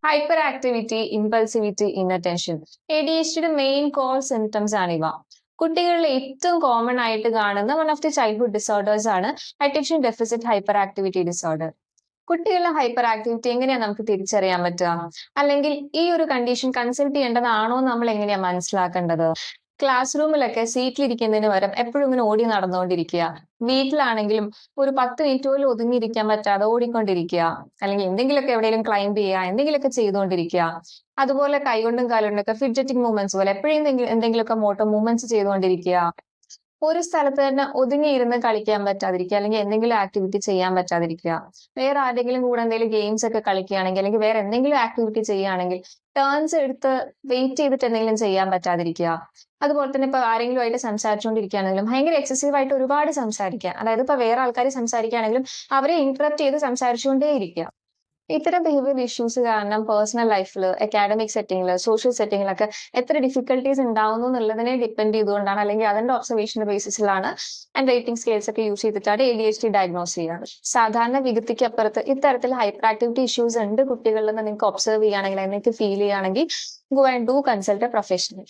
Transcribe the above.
Hyper activity, impulsivity, inattention. ADHDയുടെ main core symptoms ആണിവ. കുട്ടികളിൽ ഏറ്റവും കോമൺ ആയിട്ട് കാണുന്ന one of the childhood disorders ആണ് attention deficit hyper activity disorder. കുട്ടികളിലെ ഹൈപ്പർ ആക്ടിവിറ്റി എങ്ങനെയാ നമുക്ക് തിരിച്ചറിയാൻ പറ്റുക? അല്ലെങ്കിൽ ഈ ഒരു കണ്ടീഷൻ കൺസൾട്ട് ചെയ്യേണ്ടതാണോ എന്ന് നമ്മൾ എങ്ങനെയാ മനസ്സിലാക്കേണ്ടത്? ക്ലാസ് റൂമിലൊക്കെ സീറ്റിലിരിക്കുന്നതിന് പകരം എപ്പോഴും ഇങ്ങനെ ഓടി നടന്നുകൊണ്ടിരിക്കുക. വീട്ടിലാണെങ്കിലും ഒരു 10 മിനിറ്റ് പോലും ഒതുങ്ങിയിരിക്കാൻ പറ്റാതെ ഓടിക്കൊണ്ടിരിക്കുക. അല്ലെങ്കിൽ എന്തെങ്കിലുമൊക്കെ എവിടെയെങ്കിലും ക്ലൈംബ് ചെയ്യുക, എന്തെങ്കിലുമൊക്കെ ചെയ്തുകൊണ്ടിരിക്കുക. അതുപോലെ കൈകൊണ്ടും കാലുകൊണ്ടും ഒക്കെ ഫിഡ്ജറ്റിംഗ് മൂവ്മെന്റ്സ് പോലെ എപ്പോഴും എന്തെങ്കിലുമൊക്കെ മോട്ടോ മൂവ്മെന്റ്സ് ചെയ്തുകൊണ്ടിരിക്കുക. ഒരു സ്ഥലത്ത് തന്നെ ഒതുങ്ങിയിരുന്ന് കളിക്കാൻ പറ്റാതിരിക്കുക, അല്ലെങ്കിൽ എന്തെങ്കിലും ആക്ടിവിറ്റി ചെയ്യാൻ പറ്റാതിരിക്കുക. വേറെ ആരുടെങ്കിലും കൂടെ എന്തെങ്കിലും ഗെയിംസ് ഒക്കെ കളിക്കുകയാണെങ്കിൽ, അല്ലെങ്കിൽ വേറെ എന്തെങ്കിലും ആക്ടിവിറ്റി ചെയ്യുകയാണെങ്കിൽ ടേൺസ് എടുത്ത് വെയിറ്റ് ചെയ്തിട്ട് എന്തെങ്കിലും ചെയ്യാൻ പറ്റാതിരിക്കുക. അതുപോലെ തന്നെ ഇപ്പൊ ആരെങ്കിലും ആയിട്ട് സംസാരിച്ചുകൊണ്ടിരിക്കുകയാണെങ്കിലും ഭയങ്കര എക്സസീവ് ആയിട്ട് ഒരുപാട് സംസാരിക്കുക. അതായത് ഇപ്പൊ വേറെ ആൾക്കാർ സംസാരിക്കുകയാണെങ്കിലും അവരെ ഇന്ററപ്റ്റ് ചെയ്ത് സംസാരിച്ചുകൊണ്ടേയിരിക്കുക. ഇത്തരം ബിഹേവിയർ ഇഷ്യൂസ് കാരണം പേഴ്സണൽ ലൈഫിൽ, അക്കാഡമിക് സെറ്റിംഗിൽ, സോഷ്യൽ സെറ്റിംഗിലൊക്കെ എത്ര ഡിഫിക്കൽട്ടീസ് ഉണ്ടാവുന്നു എന്നുള്ളതിനെ ഡിപ്പെൻഡ് ചെയ്തുകൊണ്ടാണ്, അല്ലെങ്കിൽ അതിന്റെ ഒബ്സർവേഷന്റെ ബേസിസിലാണ് ആൻഡ് റേറ്റിംഗ് സ്കെയിൽസ് ഒക്കെ യൂസ് ചെയ്തിട്ടാണ് ADHD ഡയഗ്നോസ് ചെയ്യുന്നത്. സാധാരണ വികൃതിക്ക് അപ്പുറത്ത് ഇത്തരത്തിൽ ഹൈപ്പർ ആക്ടിവിറ്റി ഇഷ്യൂസ് ഉണ്ട് കുട്ടികളിൽ നിന്ന് നിങ്ങൾക്ക് ഒബ്സർവ് ചെയ്യുകയാണെങ്കിൽ, നിങ്ങൾക്ക് ഫീൽ ചെയ്യുകയാണെങ്കിൽ, go and do consult A professional.